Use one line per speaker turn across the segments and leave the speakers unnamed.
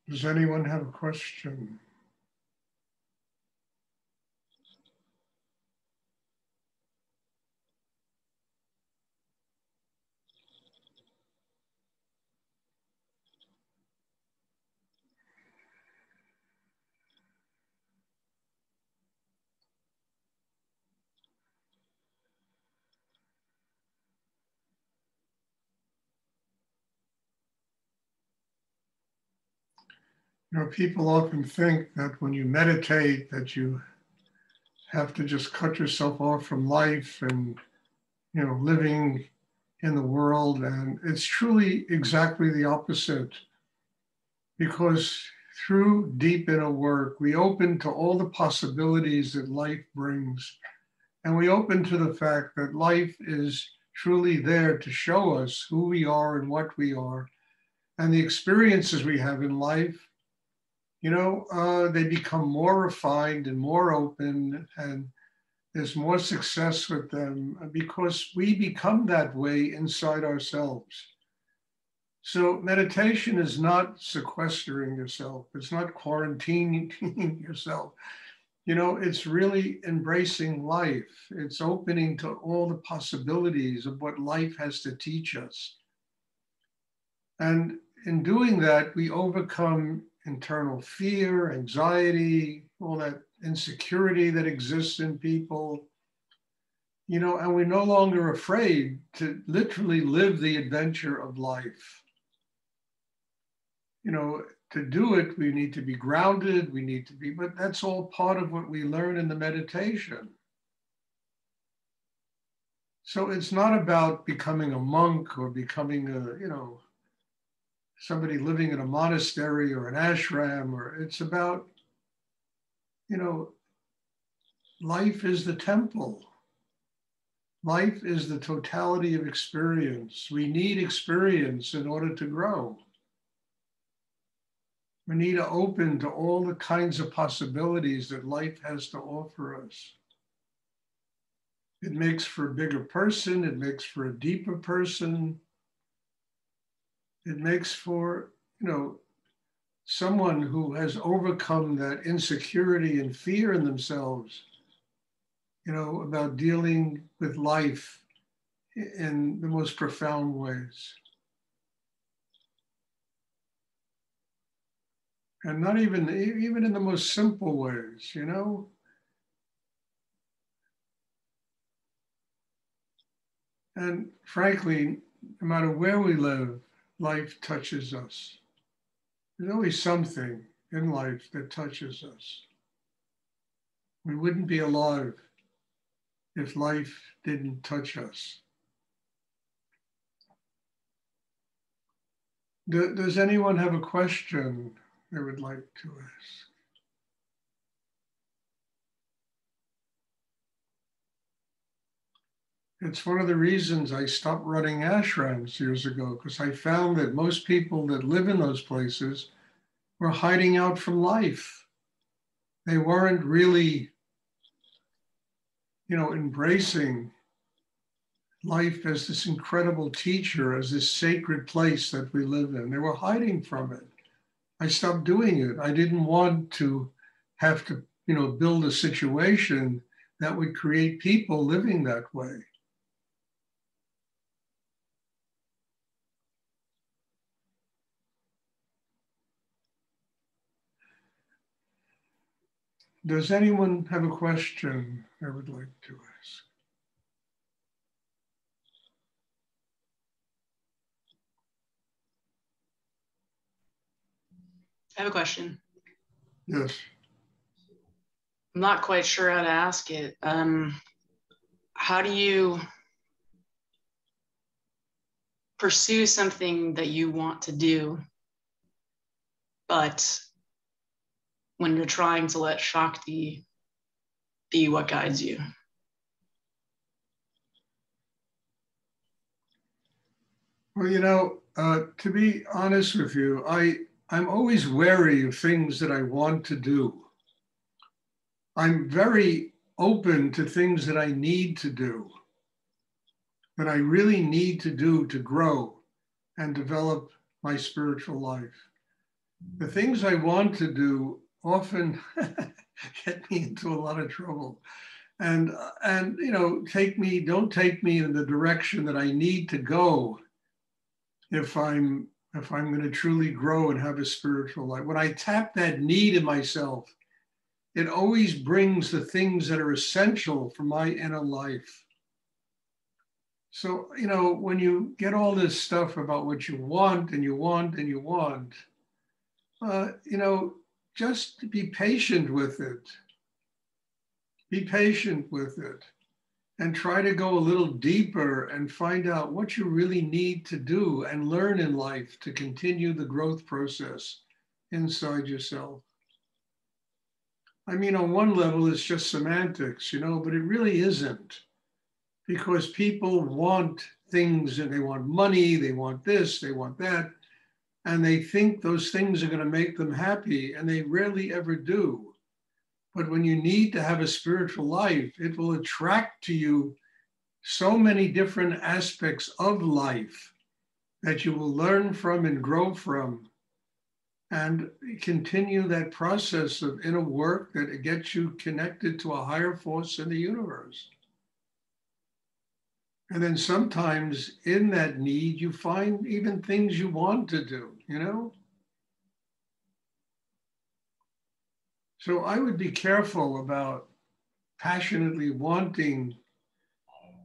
Does anyone have a question? You know, people often think that when you meditate that you have to just cut yourself off from life and, you know, living in the world. And it's truly exactly the opposite, because through deep inner work, we open to all the possibilities that life brings. And we open to the fact that life is truly there to show us who we are and what we are. And the experiences we have in life, you know, they become more refined and more open, and there's more success with them because we become that way inside ourselves. So meditation is not sequestering yourself. It's not quarantining yourself. You know, it's really embracing life. It's opening to all the possibilities of what life has to teach us. And in doing that, we overcome internal fear, anxiety, all that insecurity that exists in people, you know, and we're no longer afraid to literally live the adventure of life. You know, to do it, we need to be grounded, we need to be, but that's all part of what we learn in the meditation. So it's not about becoming a monk or becoming a, you know, somebody living in a monastery or an ashram, or it's about, you know, life is the temple. Life is the totality of experience. We need experience in order to grow. We need to open to all the kinds of possibilities that life has to offer us. It makes for a bigger person. It makes for a deeper person. It makes for, you know, someone who has overcome that insecurity and fear in themselves, you know, about dealing with life in the most profound ways. And not even in the most simple ways, you know. And frankly, no matter where we live, life touches us. There's always something in life that touches us. We wouldn't be alive if life didn't touch us. Does anyone have a question they would like to ask? It's one of the reasons I stopped running ashrams years ago, because I found that most people that live in those places were hiding out from life. They weren't really, you know, embracing life as this incredible teacher, as this sacred place that we live in. They were hiding from it. I stopped doing it. I didn't want to have to, you know, build a situation that would create people living that way. Does anyone have a question I would like to ask?
I have a question.
Yes.
I'm not quite sure how to ask it. How do you pursue something that you want to do, but when you're trying to let Shakti be what guides you?
Well, you know, to be honest with you, I'm always wary of things that I want to do. I'm very open to things that I need to do, that I really need to do to grow and develop my spiritual life. The things I want to do often get me into a lot of trouble. And you know, don't take me in the direction that I need to go if I'm going to truly grow and have a spiritual life. When I tap that need in myself, it always brings the things that are essential for my inner life. So, you know, when you get all this stuff about what you want and you want and you want, you know, just be patient with it. Be patient with it and try to go a little deeper and find out what you really need to do and learn in life to continue the growth process inside yourself. I mean, on one level, it's just semantics, you know, but it really isn't, because people want things and they want money, they want this, they want that, and they think those things are going to make them happy, and they rarely ever do. But when you need to have a spiritual life, it will attract to you so many different aspects of life that you will learn from and grow from, and continue that process of inner work that gets you connected to a higher force in the universe. And then sometimes in that need, you find even things you want to do, you know? So I would be careful about passionately wanting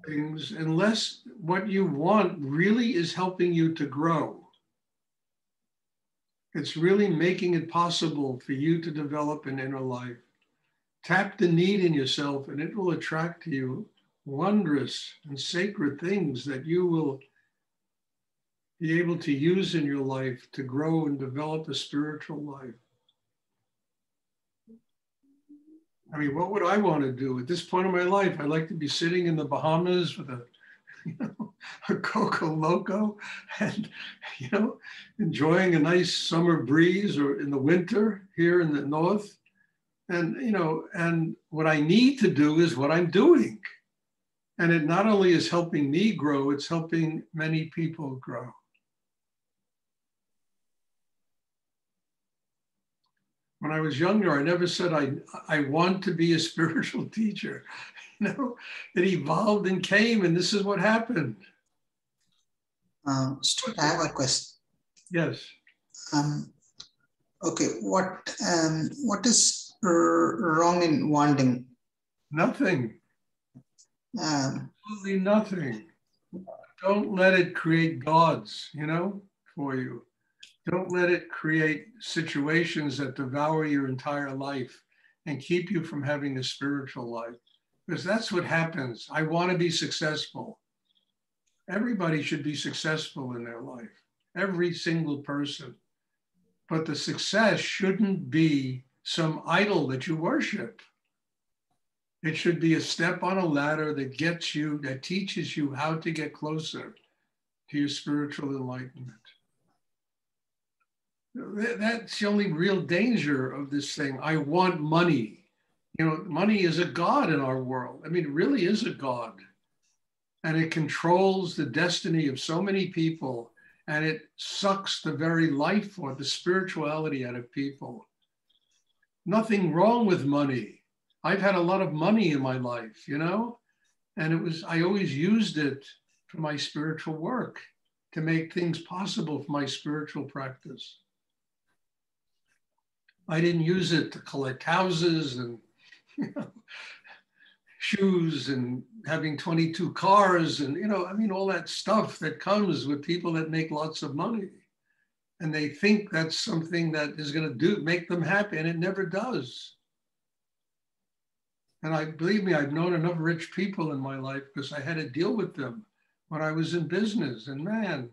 things unless what you want really is helping you to grow. It's really making it possible for you to develop an inner life. Tap the need in yourself and it will attract to you wondrous and sacred things that you will be able to use in your life to grow and develop a spiritual life. I mean, what would I want to do at this point in my life? I'd like to be sitting in the Bahamas with a Coco Loco and, enjoying a nice summer breeze, or in the winter here in the north. And what I need to do is what I'm doing. And it not only is helping me grow, it's helping many people grow. When I was younger, I never said I want to be a spiritual teacher. It evolved and came, and this is what happened.
Stuart, I have a question.
Yes.
Okay, what is wrong in wanting?
Nothing. Absolutely nothing. Don't let it create gods, for you. Don't let it create situations that devour your entire life and keep you from having a spiritual life. Because that's what happens. I want to be successful. Everybody should be successful in their life, every single person. But the success shouldn't be some idol that you worship. It should be a step on a ladder that teaches you how to get closer to your spiritual enlightenment. That's the only real danger of this thing. I want money. Money is a god in our world. I mean, it really is a god. And it controls the destiny of so many people, and it sucks the very life or the spirituality out of people. Nothing wrong with money. I've had a lot of money in my life, and I always used it for my spiritual work, to make things possible for my spiritual practice. I didn't use it to collect houses and shoes and having 22 cars and, all that stuff that comes with people that make lots of money. And they think that's something that is going to make them happy, and it never does. And believe me, I've known enough rich people in my life because I had to deal with them when I was in business. And man,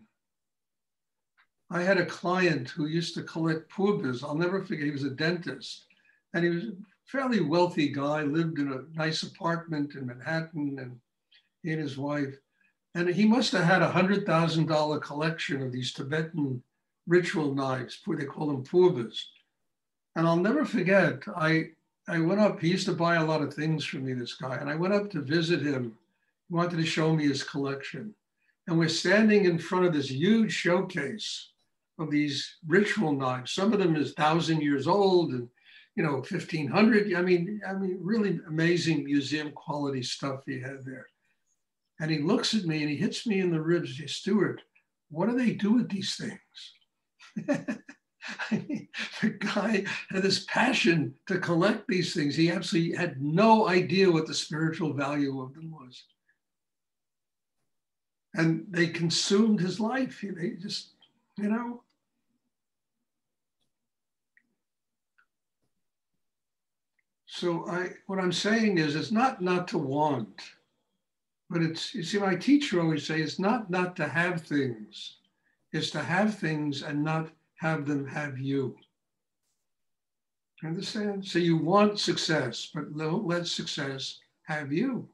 I had a client who used to collect pubis. I'll never forget, he was a dentist. And he was a fairly wealthy guy, lived in a nice apartment in Manhattan, and he and his wife. And he must have had $100,000 collection of these Tibetan ritual knives, they call them pubis. And I'll never forget, I went up, he used to buy a lot of things for me, this guy, and I went up to visit him. He wanted to show me his collection. And we're standing in front of this huge showcase of these ritual knives. Some of them is 1,000 years old and, 1,500. I mean, really amazing museum quality stuff he had there. And he looks at me and he hits me in the ribs. He says, Stuart, what do they do with these things? I mean, the guy had this passion to collect these things. He absolutely had no idea what the spiritual value of them was. And they consumed his life. They just, So what I'm saying is, it's not to want, but it's, you see, my teacher always say, it's not to have things, it's to have things and not have them have you. Understand? So you want success, but don't let success have you.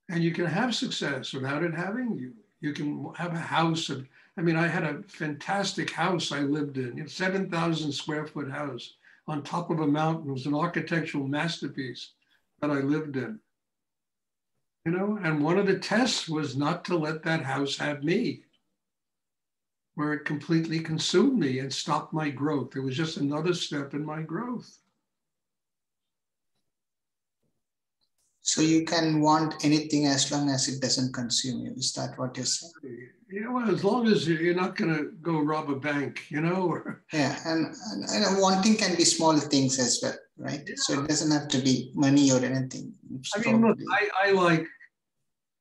And you can have success without it having you. You can have a house of, I had a fantastic house I lived in, 7,000 square foot house on top of a mountain. It was an architectural masterpiece that I lived in. And one of the tests was not to let that house have me, where it completely consumed me and stopped my growth. It was just another step in my growth.
So you can want anything as long as it doesn't consume you. Is that what you're saying?
Well, as long as you're not going to go rob a bank, or...
Yeah, and wanting can be small things as well, right? Yeah. So it doesn't have to be money or anything.
Look, I like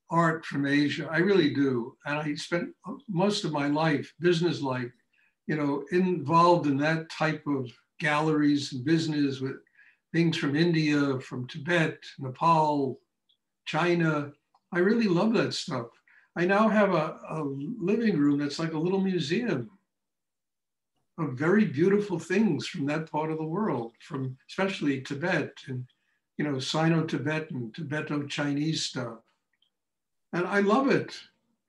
art from Asia. I really do. And I spent most of my life, business life, involved in that type of galleries and business with things from India, from Tibet, Nepal, China. I really love that stuff. I now have a living room that's like a little museum of very beautiful things from that part of the world, from especially Tibet and, Sino-Tibetan, Tibeto-Chinese stuff. And I love it,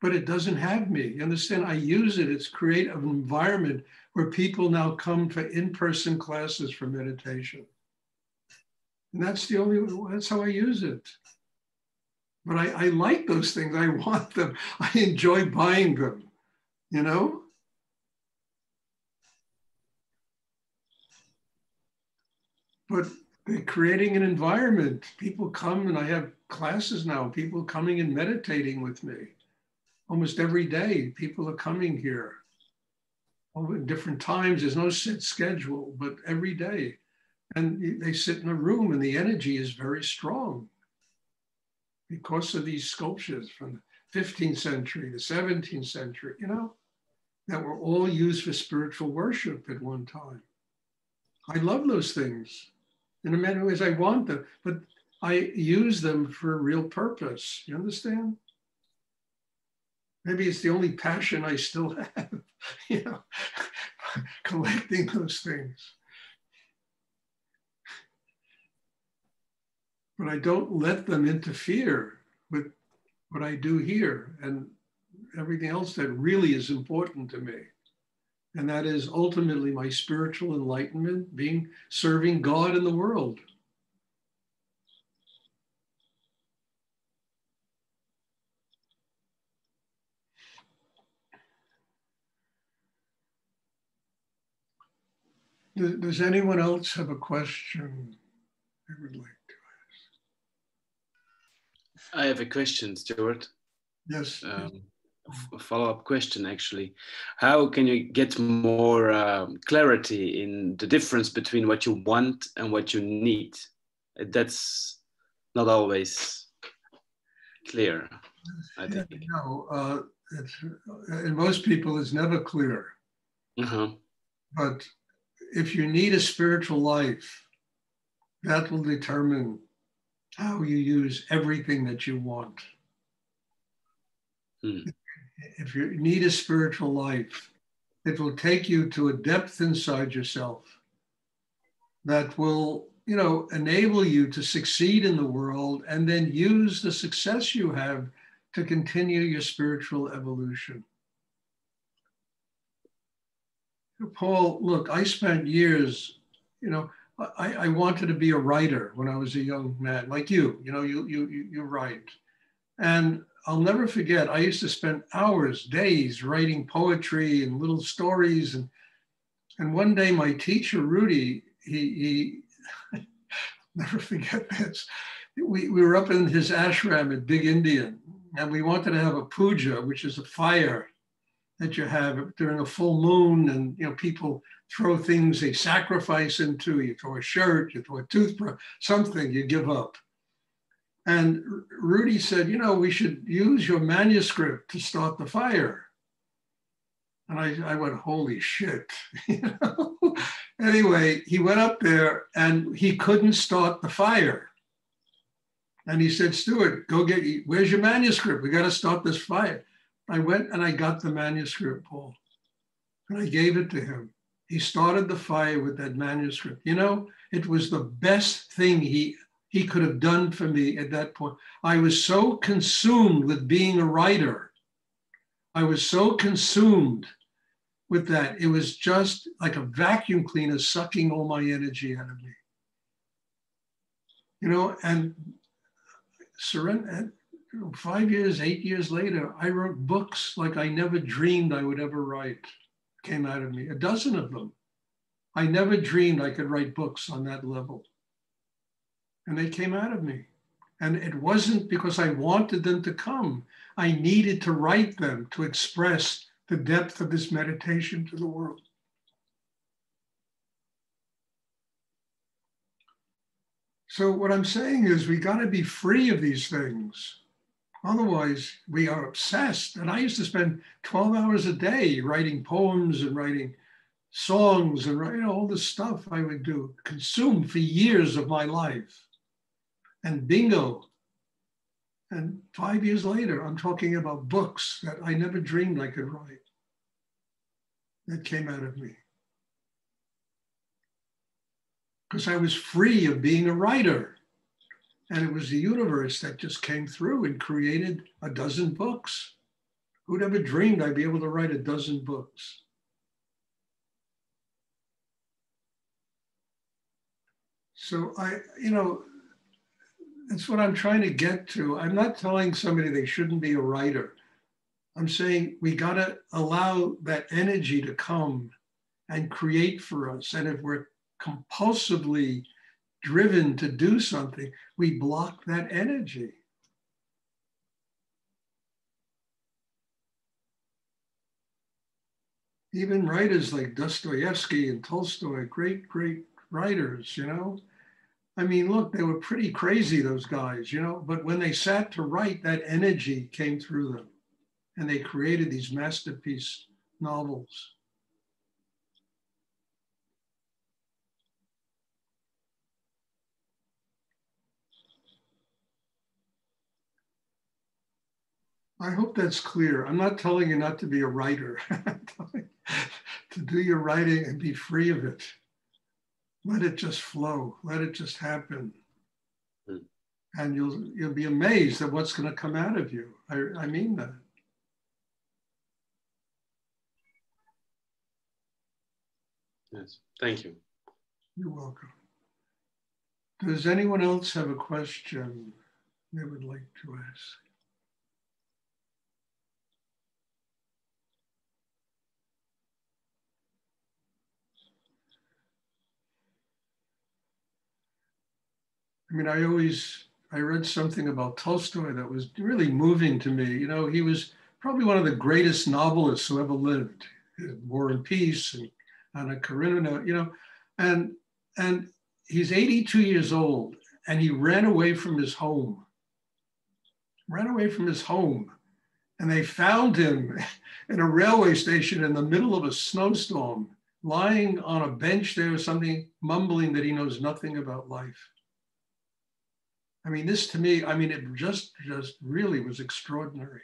but it doesn't have me. You understand? I use it. It's create an environment where people now come for in-person classes for meditation. And that's how I use it. But I like those things. I want them. I enjoy buying them, But they're creating an environment. People come, and I have classes now, people coming and meditating with me. Almost every day, people are coming here. At different times, there's no set schedule, but every day. And they sit in a room and the energy is very strong because of these sculptures from the 15th century, the 17th century, that were all used for spiritual worship at one time. I love those things. In many ways, I want them, but I use them for a real purpose. You understand? Maybe it's the only passion I still have, collecting those things. But I don't let them interfere with what I do here and everything else that really is important to me. And that is ultimately my spiritual enlightenment, serving God in the world. Does anyone else have a question they would like to ask?
I have a question, Stuart.
Yes.
A follow-up question, actually. How can you get more clarity in the difference between what you want and what you need? That's not always clear, I think.
No, in most people, it's never clear.
Uh-huh.
But if you need a spiritual life, that will determine how you use everything that you want. If you need a spiritual life, it will take you to a depth inside yourself that will, enable you to succeed in the world and then use the success you have to continue your spiritual evolution. Paul, look, I spent years, I wanted to be a writer when I was a young man, like you, you write. And I'll never forget, I used to spend hours, days writing poetry and little stories. And one day my teacher, Rudy, he never forget this. We were up in his ashram at Big Indian, and we wanted to have a puja, which is a fire that you have during a full moon, and people throw things they sacrifice into. You throw a shirt, you throw a toothbrush, something you give up. And Rudy said, we should use your manuscript to start the fire. And I went, holy shit. Anyway, he went up there and he couldn't start the fire. And he said, Stuart, where's your manuscript? We got to start this fire. I went and I got the manuscript, Paul, and I gave it to him. He started the fire with that manuscript. It was the best thing he could have done for me at that point. I was so consumed with being a writer. I was so consumed with that. It was just like a vacuum cleaner sucking all my energy out of me. And 5 years, 8 years later, I wrote books like I never dreamed I would ever write. Came out of me, a dozen of them. I never dreamed I could write books on that level. And they came out of me. And it wasn't because I wanted them to come. I needed to write them to express the depth of this meditation to the world. So what I'm saying is we got to be free of these things. Otherwise, we are obsessed. And I used to spend 12 hours a day writing poems and writing songs and writing all this stuff I would do, consumed for years of my life. And bingo. And 5 years later, I'm talking about books that I never dreamed I could write. That came out of me. Because I was free of being a writer. And it was the universe that just came through and created a dozen books. Who'd ever dreamed I'd be able to write a dozen books? So that's what I'm trying to get to. I'm not telling somebody they shouldn't be a writer. I'm saying we got to allow that energy to come and create for us. And if we're compulsively driven to do something, we block that energy. Even writers like Dostoevsky and Tolstoy, great, great writers, I mean, look, they were pretty crazy, those guys, but when they sat to write, that energy came through them and they created these masterpiece novels. I hope that's clear. I'm not telling you not to be a writer. I'm telling you to do your writing and be free of it. Let it just flow. Let it just happen. And you'll be amazed at what's going to come out of you. I mean that.
Yes, thank you.
You're welcome. Does anyone else have a question they would like to ask? I mean, I read something about Tolstoy that was really moving to me. He was probably one of the greatest novelists who ever lived. War and Peace and Anna Karenina, and he's 82 years old and he ran away from his home. And they found him in a railway station in the middle of a snowstorm, lying on a bench there or something, mumbling that he knows nothing about life. I mean, this to me, it just really was extraordinary.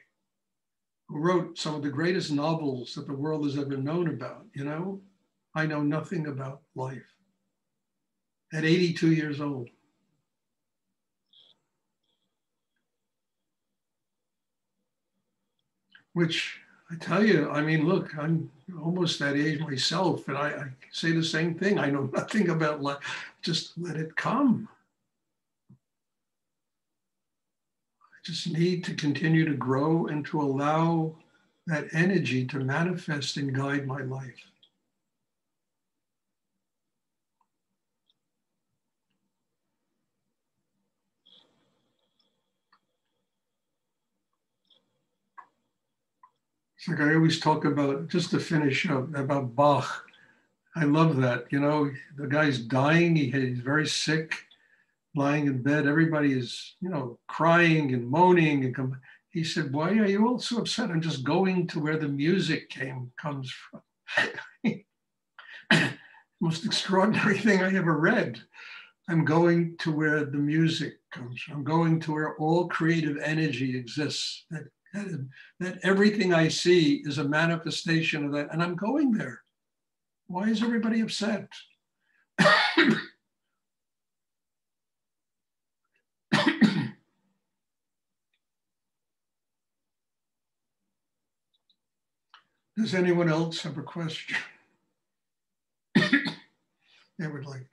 Who wrote some of the greatest novels that the world has ever known about, I know nothing about life. At 82 years old. Which I tell you, look, I'm almost that age myself, and I say the same thing. I know nothing about life. Just let it come. just need to continue to grow and to allow that energy to manifest and guide my life. It's like I always talk about, just to finish up, about Bach. I love that. You know, the guy's dying. He's very sick, lying in bed. Everybody is, you know, crying and moaning. And he said, "Why are you all so upset? I'm just going to where the music comes from." Most extraordinary thing I ever read. I'm going to where the music comes from. I'm going to where all creative energy exists. That everything I see is a manifestation of that, and I'm going there. Why is everybody upset? Does anyone else have a question they would like to ask?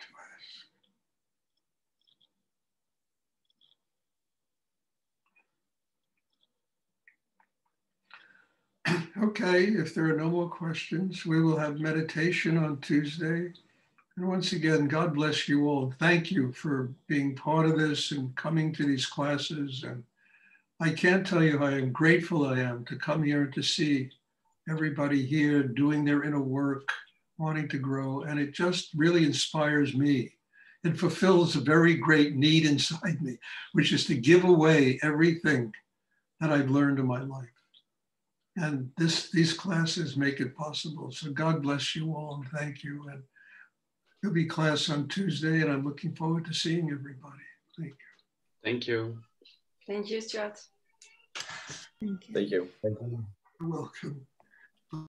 Okay, if there are no more questions, we will have meditation on Tuesday. And once again, God bless you all. Thank you for being part of this and coming to these classes. And I can't tell you how I'm grateful I am to come here and to see everybody here doing their inner work, wanting to grow. And it just really inspires me. It fulfills a very great need inside me, which is to give away everything that I've learned in my life. And these classes make it possible. So God bless you all and thank you. And there'll be class on Tuesday and I'm looking forward to seeing everybody. Thank you.
Thank you.
Thank you, Stuart.
Thank you. Thank you.
You're welcome.